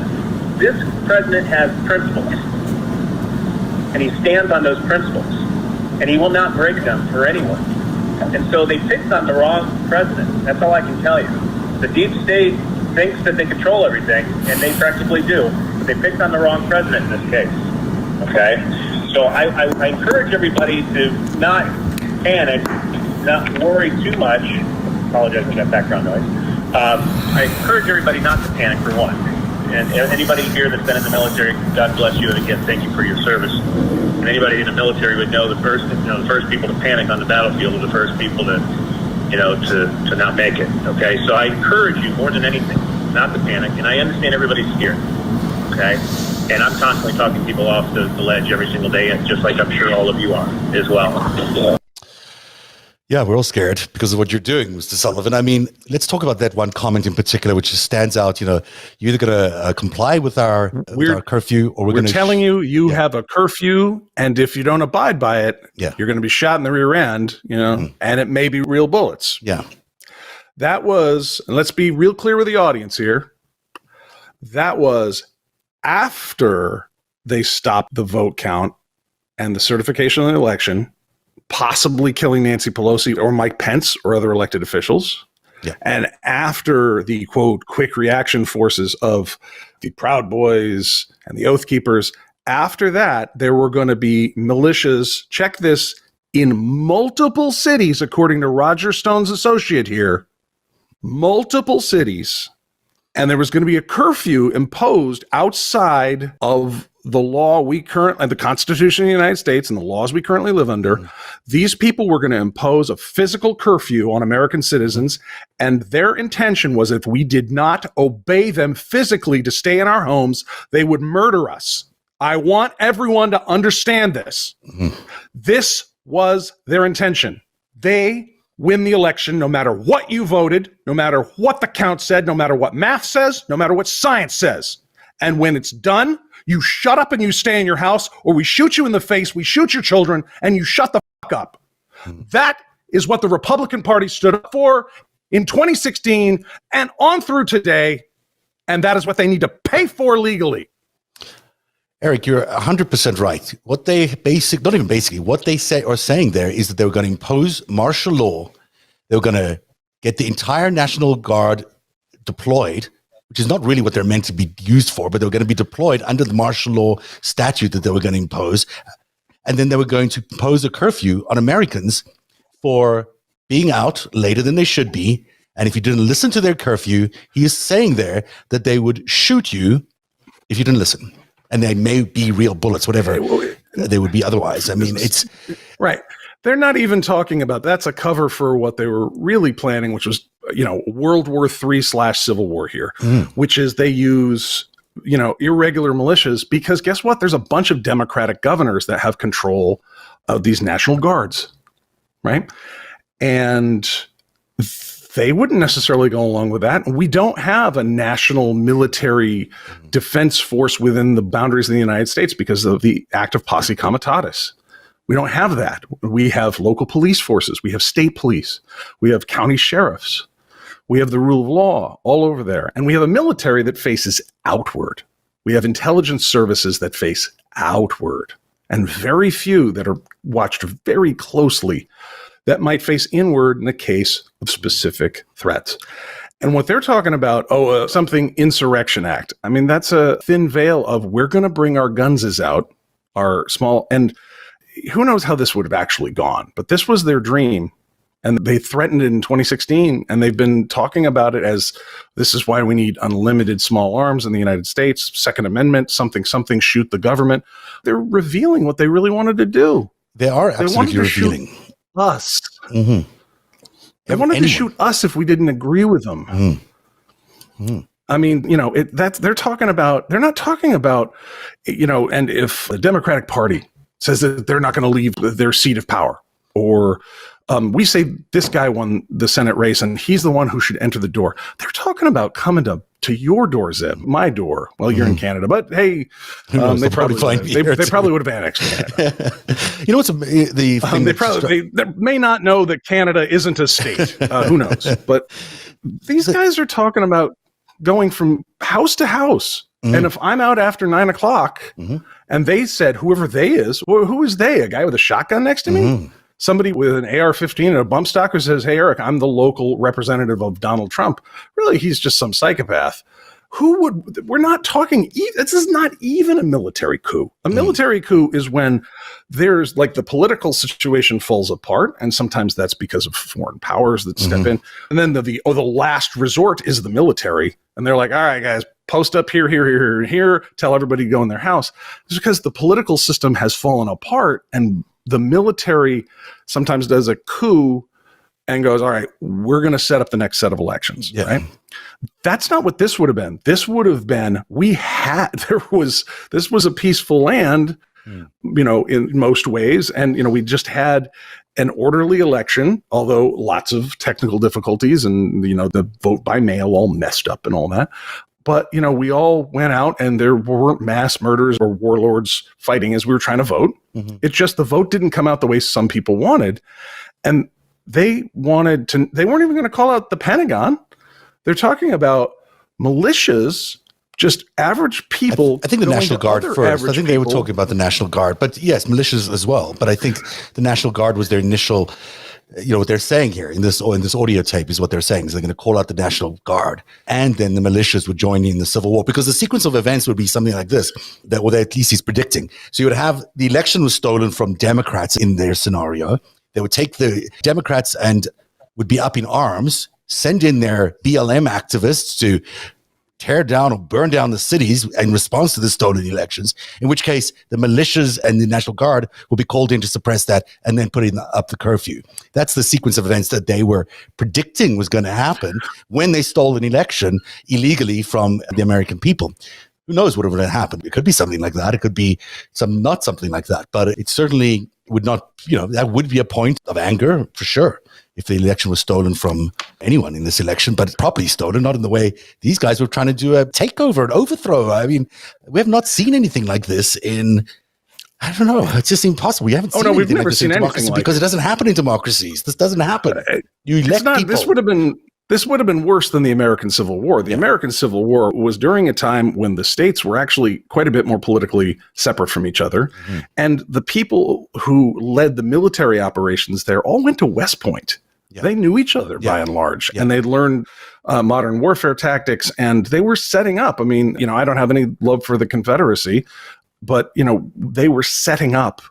this president has principles. And he stands on those principles. And he will not break them for anyone. And so they picked on the wrong president. That's all I can tell you. The deep state thinks that they control everything, and they practically do. But they picked on the wrong president in this case. Okay? So I encourage everybody to not panic, not worry too much. Apologize for that background noise. I encourage everybody not to panic, for one. And anybody here that's been in the military, God bless you, and again, thank you for your service. And anybody in the military would know the first people to panic on the battlefield are the first people to not make it. Okay, so I encourage you more than anything not to panic, and I understand everybody's scared. Okay, and I'm constantly talking people off the ledge every single day, and just like I'm sure all of you are as well. Yeah, we're all scared because of what you're doing, Mr. Sullivan. I mean, let's talk about that one comment in particular, which stands out. You're either going to comply with our curfew, or we're going to telling you have a curfew, and if you don't abide by it, you're going to be shot in the rear end. And it may be real bullets. Yeah, that was. And let's be real clear with the audience here. That was after they stopped the vote count and the certification of the election, possibly killing Nancy Pelosi or Mike Pence or other elected officials. Yeah. And after the, quote, quick reaction forces of the Proud Boys and the Oath Keepers, after that, there were going to be militias, check this, in multiple cities, according to Roger Stone's associate here, multiple cities. And there was going to be a curfew imposed outside of the law the Constitution of the United States and the laws we currently live under. These people were going to impose a physical curfew on American citizens, and their intention was if we did not obey them physically to stay in our homes, they would murder us. I want everyone to understand this. This was their intention. They win the election no matter what you voted, no matter what the count said, no matter what math says, no matter what science says. And when it's done, you shut up and you stay in your house, or we shoot you in the face, we shoot your children, and you shut the fuck up. That is what the Republican Party stood up for in 2016 and on through today, and that is what they need to pay for legally. Eric, you're 100% right. What they what they say or saying there is that they were going to impose martial law. They were going to get the entire National Guard deployed, which is not really what they're meant to be used for, but they were going to be deployed under the martial law statute that they were going to impose. And then they were going to impose a curfew on Americans for being out later than they should be. And if you didn't listen to their curfew, he is saying there that they would shoot you if you didn't listen. And they may be real bullets, whatever they would be otherwise. I mean, it's right. They're not even talking about that's a cover for what they were really planning, which was, World War III/Civil War here, which is they use, irregular militias because guess what? There's a bunch of Democratic governors that have control of these National Guards, right? And they wouldn't necessarily go along with that. We don't have a national military defense force within the boundaries of the United States because of the Act of Posse Comitatus. We don't have that. We have local police forces. We have state police. We have county sheriffs. We have the rule of law all over there. And we have a military that faces outward. We have intelligence services that face outward. And very few that are watched very closely that might face inward in the case of specific threats. And what they're talking about, something Insurrection Act. I mean, that's a thin veil of we're going to bring our gunses out, our small, and who knows how this would have actually gone. But this was their dream. And they threatened it in 2016, and they've been talking about it as this is why we need unlimited small arms in the United States, Second Amendment, something, shoot the government. They're revealing what they really wanted to do. They are absolutely revealing. Us. Mm-hmm. They wanted to shoot us if we didn't agree with them. Mm-hmm. I mean, they're talking about, they're not talking about, and if the Democratic Party says that they're not going to leave their seat of power, or we say this guy won the Senate race and he's the one who should enter the door. They're talking about coming to your door, Zeb, my door. Well, you're in Canada, but hey, they probably would have annexed Canada. What's the thing? They may not know that Canada isn't a state. Who knows? But these guys are talking about going from house to house. Mm-hmm. And if I'm out after 9 o'clock and they said, whoever they is, well, who is they? A guy with a shotgun next to me? Somebody with an AR-15 and a bump stock who says, hey, Eric, I'm the local representative of Donald Trump. Really, he's just some psychopath we're not talking, this is not even a military coup. A military coup is when there's like the political situation falls apart, and sometimes that's because of foreign powers that step in. And then the last resort is the military. And they're like, all right, guys, post up here, here, tell everybody to go in their house. It's because the political system has fallen apart, and the military sometimes does a coup and goes, all right, we're going to set up the next set of elections, right? That's not what this would have been. This would have been, this was a peaceful land, in most ways. And, we just had an orderly election, although lots of technical difficulties and, the vote by mail all messed up and all that. But, we all went out and there weren't mass murders or warlords fighting as we were trying to vote. It's just the vote didn't come out the way some people wanted. And they weren't even going to call out the Pentagon. They're talking about militias, just average people. I think the National Guard first. I think they were talking about the National Guard, but yes, militias as well. But I think the National Guard was their initial, what they're saying here in this audio tape is what they're saying is they're going to call out the National Guard, and then the militias would join in the civil war, because the sequence of events would be something like this, that at least he's predicting. So you would have the election was stolen from Democrats in their scenario. They would take the Democrats and would be up in arms, send in their BLM activists to tear down or burn down the cities in response to the stolen elections, in which case the militias and the National Guard will be called in to suppress that and then putting up the curfew. That's the sequence of events that they were predicting was going to happen when they stole an election illegally from the American people. Who knows what would have happened? It could be something like that. It could be not something like that. But it certainly would not, that would be a point of anger for sure if the election was stolen from anyone in this election, but properly stolen, not in the way these guys were trying to do a takeover, an overthrow. I mean, we have not seen anything like this in, I don't know, it's just impossible. We haven't seen anything we've never like this seen in democracy because it doesn't happen in democracies. This doesn't happen. You elect people. This would have been worse than the American Civil War. The American Civil War was during a time when the states were actually quite a bit more politically separate from each other. And the people who led the military operations there all went to West Point. They knew each other by and large, and they'd learned modern warfare tactics, and they were setting up. I mean, I don't have any love for the Confederacy, but, they were setting up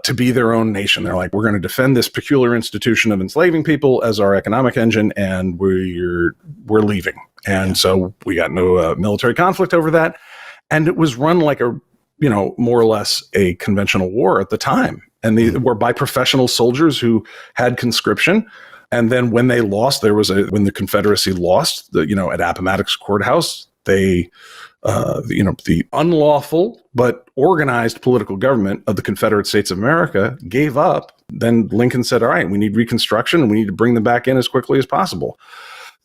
to be their own nation. They're like, we're going to defend this peculiar institution of enslaving people as our economic engine, and we're leaving. And so we got no military conflict over that. And it was run like a, more or less a conventional war at the time. And they were by professional soldiers who had conscription. And then when they lost, when the Confederacy lost, at Appomattox Courthouse, they, the unlawful but organized political government of the Confederate States of America gave up. Then Lincoln said, all right, we need Reconstruction and we need to bring them back in as quickly as possible.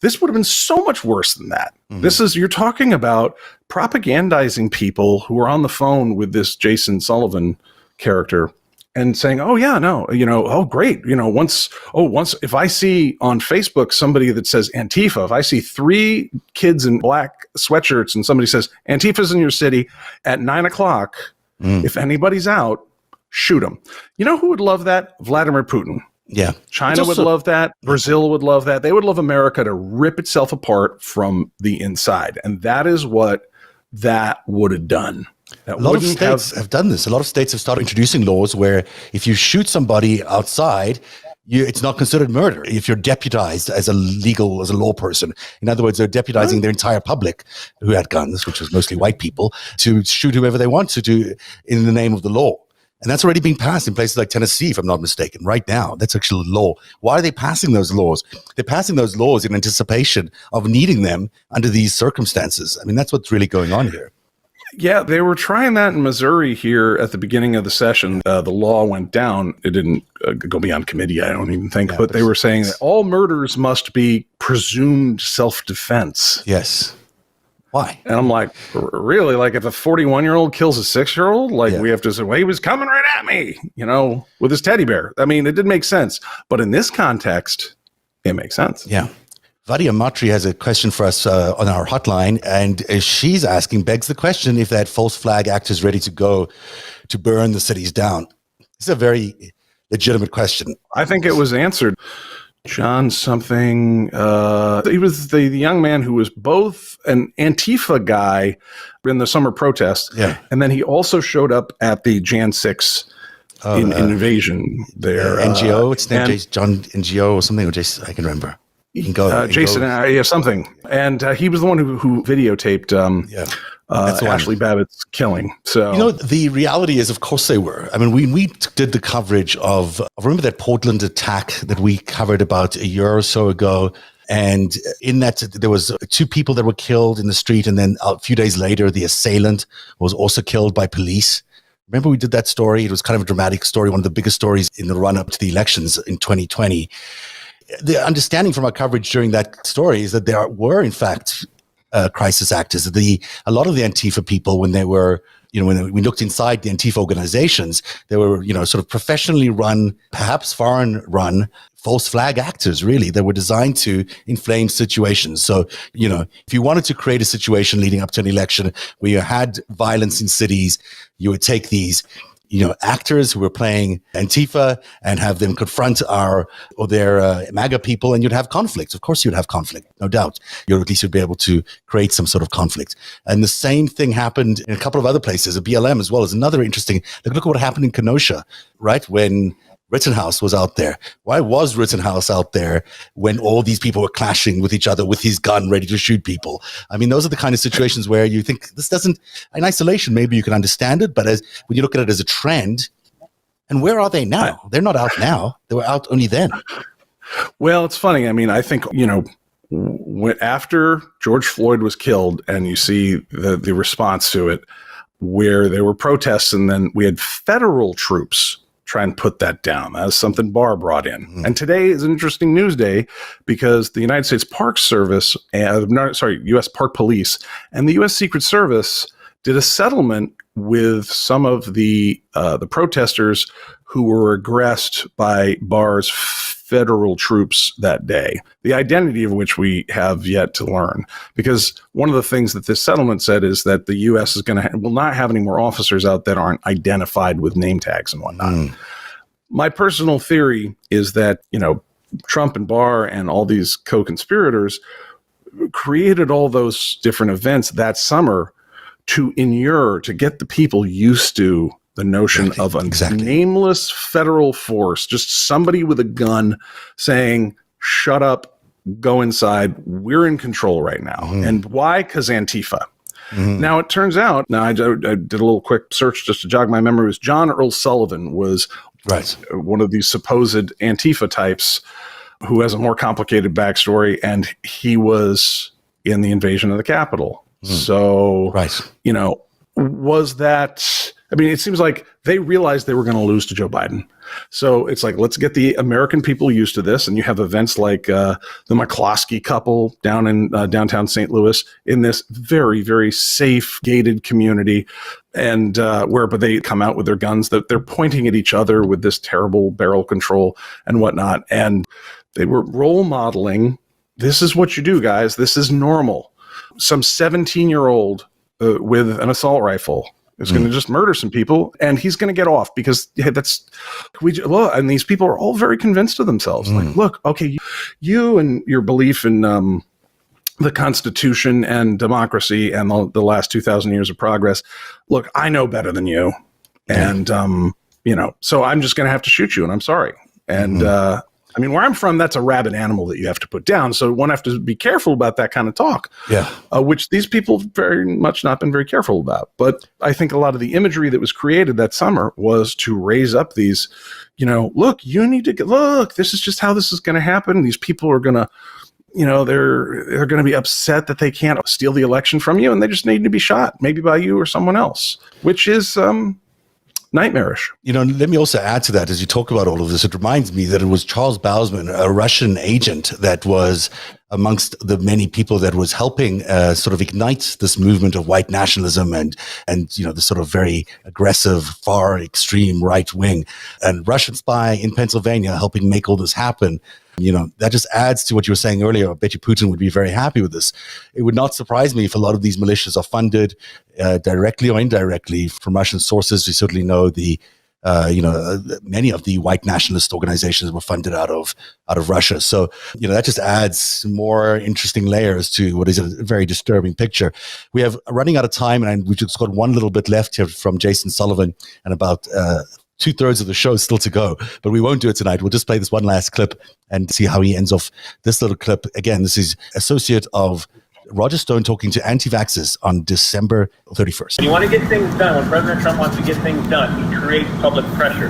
This would have been so much worse than that. You're talking about propagandizing people who are on the phone with this Jason Sullivan character and saying, oh yeah, no, oh great. Once if I see on Facebook somebody that says Antifa, if I see 3 kids in black sweatshirts and somebody says Antifa's in your city at 9:00, if anybody's out, shoot them. You know who would love that? Vladimir Putin. Yeah. China would love that. Brazil would love that. They would love America to rip itself apart from the inside. And that is what that would have done. A lot of states have done this. A lot of states have started introducing laws where if you shoot somebody outside, it's not considered murder if you're deputized as a law person. In other words, they're deputizing their entire public who had guns, which was mostly white people, to shoot whoever they want to do in the name of the law. And that's already being passed in places like Tennessee, if I'm not mistaken, right now. That's actually law. Why are they passing those laws? They're passing those laws in anticipation of needing them under these circumstances. I mean, that's what's really going on here. Yeah, they were trying that in Missouri here at the beginning of the session. The law went down. It didn't go beyond committee, I don't even think. But they were saying that all murders must be presumed self-defense. Yes. Why? And I'm like, really? Like if a 41-year-old kills a 6-year-old, we have to say, well, he was coming right at me, with his teddy bear. I mean, it didn't make sense. But in this context, it makes sense. Yeah. Vadia Matri has a question for us on our hotline, and she's begs the question if that false flag act is ready to go to burn the cities down. It's a very legitimate question. I think it was answered John something. He was the young man who was both an Antifa guy in the summer protest, and then he also showed up at the Jan 6 invasion there. NGO, what's his name? John NGO or something, or Jason, I can remember. You can go. Jason, something. And he was the one who videotaped Ashley Babbitt's killing. So the reality is, of course they were. I mean, we did the coverage of, remember that Portland attack that we covered about a year or so ago? And in that, there was 2 people that were killed in the street. And then a few days later, the assailant was also killed by police. Remember we did that story? It was kind of a dramatic story, one of the biggest stories in the run-up to the elections in 2020. The understanding from our coverage during that story is that there were, in fact, crisis actors. A lot of the Antifa people, when they were, when we looked inside the Antifa organizations, they were, sort of professionally run, perhaps foreign run, false flag actors, really, that were designed to inflame situations. So, if you wanted to create a situation leading up to an election where you had violence in cities, you would take these actors who were playing Antifa and have them confront their MAGA people, and you'd have conflict. Of course you'd have conflict, no doubt. At least you'd be able to create some sort of conflict. And the same thing happened in a couple of other places. A BLM as well is another interesting, look at what happened in Kenosha, right? When Rittenhouse was out there. Why was Rittenhouse out there when all these people were clashing with each other with his gun ready to shoot people? I mean, those are the kind of situations where you think this doesn't, in isolation, maybe you can understand it, but when you look at it as a trend, and where are they now? They're not out now. They were out only then. Well, it's funny. I mean, I think, after George Floyd was killed and you see the response to it, where there were protests and then we had federal troops try and put that down. That was something Barr brought in. Mm-hmm. And today is an interesting news day because the United States Park Service, U.S. Park Police and the U.S. Secret Service did a settlement with some of the protesters who were aggressed by Barr's federal troops that day, the identity of which we have yet to learn. Because one of the things that this settlement said is that the U.S. is will not have any more officers out that aren't identified with name tags and whatnot. My personal theory is that, Trump and Barr and all these co-conspirators created all those different events that summer to get the people used to the notion of a nameless federal force, just somebody with a gun saying, shut up, go inside, we're in control right now. Mm-hmm. And why? Because Antifa. Mm-hmm. Now, it turns out, I did a little quick search just to jog my memory, was John Earl Sullivan was one of these supposed Antifa types who has a more complicated backstory, and he was in the invasion of the Capitol. Mm-hmm. So, was that... I mean, it seems like they realized they were going to lose to Joe Biden. So it's like, let's get the American people used to this. And you have events like the McCloskey couple down in downtown St. Louis in this very, very safe, gated community. And but they come out with their guns that they're pointing at each other with this terrible barrel control and whatnot. And they were role modeling. This is what you do, guys. This is normal. Some 17-year-old with an assault rifle is going to just murder some people, and he's going to get off because and these people are all very convinced of themselves. Like, look, okay, you and your belief in the Constitution and democracy and the last 2,000 years of progress. Look, I know better than you, and so I'm just going to have to shoot you, and I'm sorry. And I mean, where I'm from, that's a rabid animal that you have to put down. So one have to be careful about that kind of talk, which these people very much not been very careful about. But I think a lot of the imagery that was created that summer was to raise up these, look, you need to look, this is just how this is going to happen. These people are going to, they're going to be upset that they can't steal the election from you, and they just need to be shot, maybe by you or someone else, which is nightmarish. Let me also add to that, as you talk about all of this, it reminds me that it was Charles Bausman, a Russian agent that was amongst the many people that was helping sort of ignite this movement of white nationalism and the sort of very aggressive, far extreme right wing, and Russian spy in Pennsylvania helping make all this happen. That just adds to what you were saying earlier. I bet you Putin would be very happy with this. It would not surprise me if a lot of these militias are funded directly or indirectly from Russian sources. We certainly know the many of the white nationalist organizations were funded out of Russia. So, that just adds more interesting layers to what is a very disturbing picture. We have running out of time, and we just got one little bit left here from Jason Sullivan, and about 2/3 of the show is still to go, but we won't do it tonight. We'll just play this one last clip and see how he ends off this little clip. Again, this is associate of Roger Stone talking to anti-vaxxers on December 31st. When you want to get things done, when President Trump wants to get things done, he creates public pressure.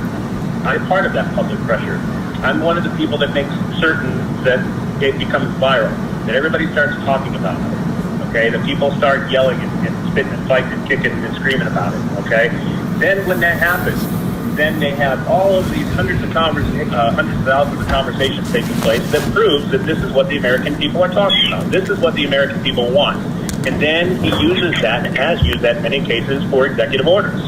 I'm part of that public pressure. I'm one of the people that makes certain that it becomes viral, that everybody starts talking about it, okay? That people start yelling and spitting and fighting and kicking and screaming about it, okay? Then when that happens, then they have all of these hundreds of thousands of conversations taking place that proves that this is what the American people are talking about. This is what the American people want. And then he uses that and has used that in many cases for executive orders.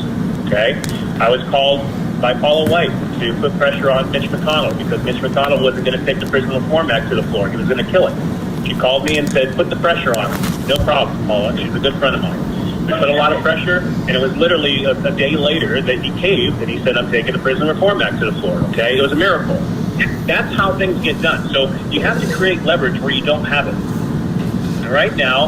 Okay? I was called by Paula White to put pressure on Mitch McConnell because Mitch McConnell wasn't going to take the Prison Reform Act to the floor. He was going to kill it. She called me and said, put the pressure on him. No problem, Paula. She's a good friend of mine. We put a lot of pressure, and it was literally a day later that he caved, and he said, I'm taking the Prison Reform Act to the floor, okay? It was a miracle. That's how things get done. So you have to create leverage where you don't have it. And right now,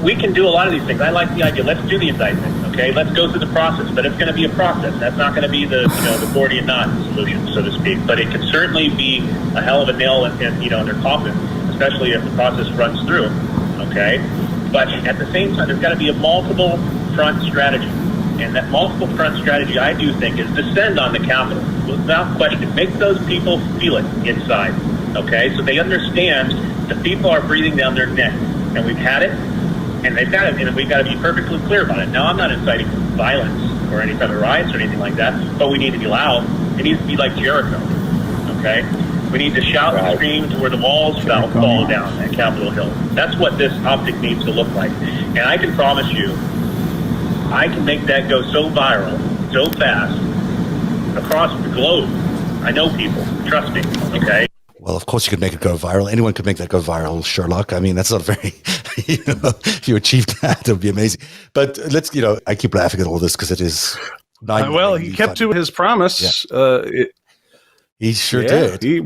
we can do a lot of these things. I like the idea. Let's do the indictment, okay? Let's go through the process, but it's going to be a process. That's not going to be the Gordian knot solution, so to speak, but it can certainly be a hell of a nail in their coffin, especially if the process runs through, okay? But at the same time, there's got to be a multiple front strategy. And that multiple front strategy, I do think, is descend on the Capitol without question. Make those people feel it inside, okay? So they understand the people are breathing down their neck. And we've had it, and they've got it, and we've got to be perfectly clear about it. Now, I'm not inciting violence or any type of riots or anything like that, but we need to be loud. It needs to be like Jericho, okay? We need to shout and scream to where the walls fall down at Capitol Hill. That's what this optic needs to look like. And I can promise you, I can make that go so viral, so fast, across the globe. I know people. Trust me, okay? Well, of course you could make it go viral. Anyone could make that go viral, Sherlock. I mean, that's not very, if you achieved that, it would be amazing. But let's, I keep laughing at all this because it is... he kept to his promise. Yeah. He sure did.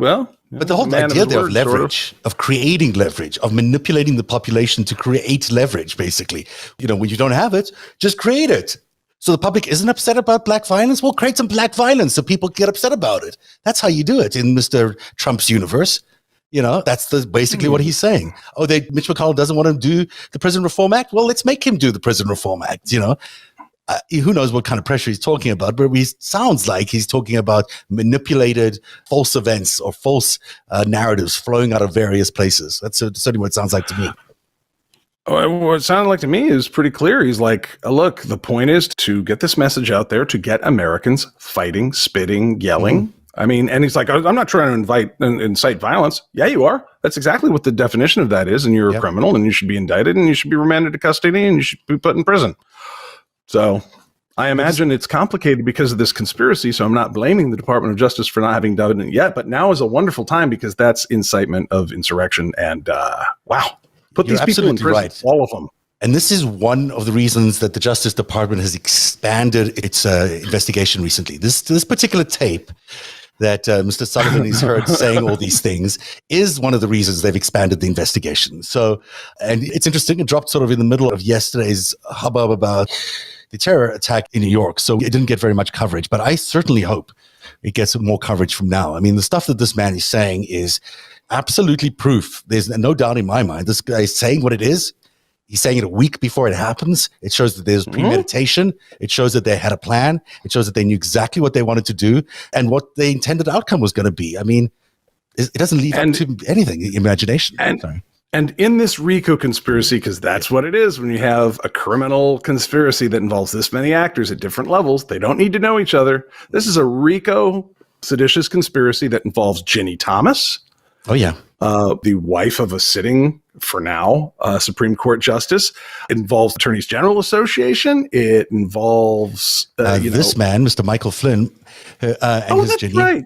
But the whole idea there of leverage, of creating leverage, of manipulating the population to create leverage, basically. When you don't have it, just create it. So the public isn't upset about black violence. Well, create some black violence so people get upset about it. That's how you do it in Mr. Trump's universe. That's basically what he's saying. Oh, Mitch McConnell doesn't want to do the Prison Reform Act? Well, let's make him do the Prison Reform Act, who knows what kind of pressure he's talking about, but it sounds like he's talking about manipulated false events or false narratives flowing out of various places. That's certainly what it sounds like to me. What it sounded like to me is pretty clear. He's like, look, the point is to get this message out there to get Americans fighting, spitting, yelling. Mm-hmm. I mean, and he's like, I'm not trying to incite violence. Yeah, you are. That's exactly what the definition of that is. And you're a criminal and you should be indicted and you should be remanded to custody and you should be put in prison. So I imagine it's complicated because of this conspiracy. So I'm not blaming the Department of Justice for not having done it yet. But now is a wonderful time because that's incitement of insurrection. And wow, put these people in prison, all of them. And this is one of the reasons that the Justice Department has expanded its investigation recently. This particular tape that Mr. Sullivan is heard saying all these things is one of the reasons they've expanded the investigation. So, and it's interesting, it dropped sort of in the middle of yesterday's hubbub about the terror attack in New York. So it didn't get very much coverage, but I certainly hope it gets more coverage from now. I mean, the stuff that this man is saying is absolutely proof. There's no doubt in my mind. This guy is saying what it is. He's saying it a week before it happens. It shows that there's premeditation. It shows that they had a plan. It shows that they knew exactly what they wanted to do and what the intended outcome was going to be. I mean, it doesn't leave up to anything, imagination. And in this RICO conspiracy, because that's what it is, when you have a criminal conspiracy that involves this many actors at different levels, they don't need to know each other. This is a RICO seditious conspiracy that involves Ginny Thomas. Oh, yeah. The wife of a sitting, for now, Supreme Court justice. It involves Attorneys General Association. It involves this man, Mr. Michael Flynn, and his Ginny. Right.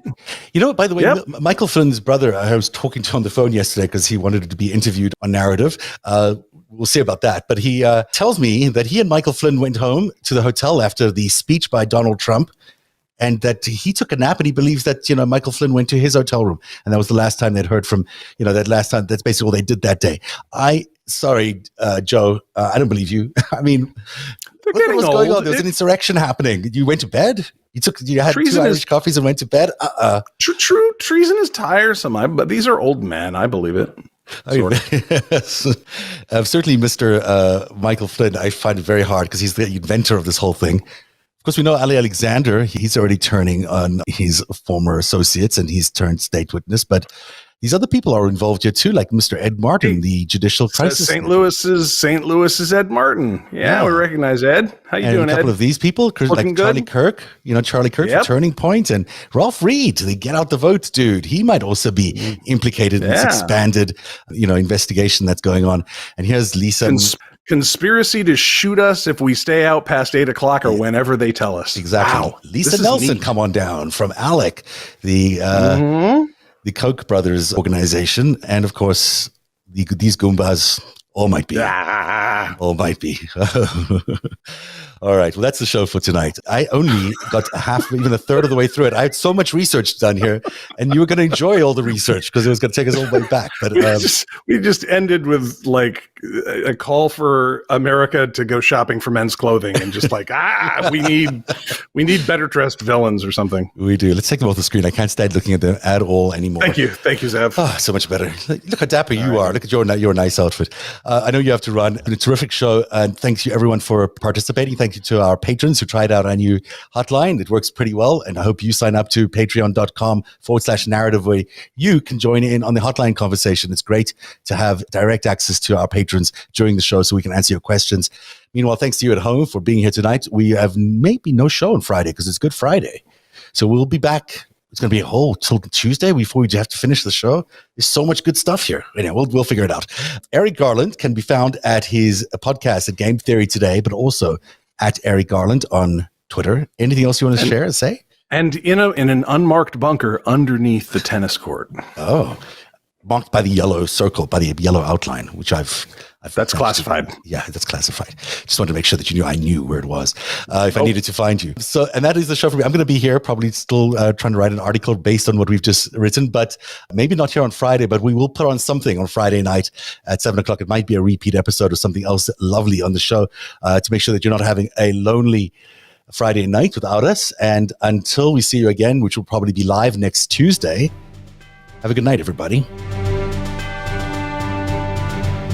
By the way, Michael Flynn's brother, I was talking to on the phone yesterday because he wanted to be interviewed on Narrative. We'll see about that. But he tells me that he and Michael Flynn went home to the hotel after the speech by Donald Trump. and that he took a nap, and he believes that, Michael Flynn went to his hotel room, and that was the last time they'd heard from, that last time. That's basically all they did that day. Sorry, Joe, I don't believe you. I mean, what's going on? There was an insurrection happening. You went to bed? You had 2 Irish coffees and went to bed? True. Treason is tiresome, but these are old men. I believe it. Certainly Mr. Michael Flynn, I find it very hard because he's the inventor of this whole thing. Of course, we know Ali Alexander, he's already turning on his former associates and he's turned state witness, but these other people are involved here too, like Mr. Ed Martin, the judicial crisis. St. Louis's Ed Martin. Yeah, we recognize Ed. How you doing, Ed? A couple of these people, like Charlie Kirk, Charlie Kirk for Turning Point, and Ralph Reed, the Get Out the Vote dude. He might also be implicated in this expanded, investigation that's going on. And here's Lisa. Conspiracy to shoot us if we stay out past 8 o'clock or whenever they tell us. Exactly. Wow, Lisa Nelson, come on down from ALEC, the Koch brothers organization, and of course these Goombas all might be. All right. Well, that's the show for tonight. I only got even a third of the way through it. I had so much research done here, and you were going to enjoy all the research because it was going to take us all the way back. But we just ended with like a call for America to go shopping for men's clothing, and just like we need better dressed villains or something. We do. Let's take them off the screen. I can't stand looking at them at all anymore. Thank you, Zev. Oh, so much better. Look how dapper you are. Look at your nice outfit. I know you have to run. A terrific show, and thanks to everyone for participating. Thank you to our patrons who tried out our new hotline. It works pretty well, and I hope you sign up to patreon.com/narrative where you can join in on the hotline conversation. It's great to have direct access to our patrons during the show so we can answer your questions. Meanwhile, thanks to you at home for being here tonight. We have maybe no show on Friday because it's Good Friday. So we'll be back. It's going to be a whole till Tuesday before we have to finish the show. There's so much good stuff here. Anyway, we'll figure it out. Eric Garland can be found at his podcast at Game Theory Today, but also at Eric Garland on Twitter. Anything else you want to share and say? And in an unmarked bunker underneath the tennis court. Oh, marked by the yellow circle, by the yellow outline, which that's classified. Yeah, that's classified. Just wanted to make sure that I knew where it was if I needed to find you. So, and that is the show for me. I'm going to be here, probably still trying to write an article based on what we've just written, but maybe not here on Friday, but we will put on something on Friday night at 7 o'clock. It might be a repeat episode or something else lovely on the show to make sure that you're not having a lonely Friday night without us. And until we see you again, which will probably be live next Tuesday, have a good night, everybody.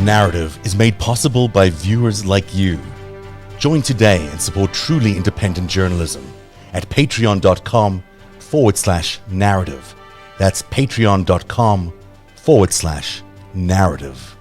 Narrative is made possible by viewers like you. Join today and support truly independent journalism at patreon.com/narrative. That's patreon.com/narrative.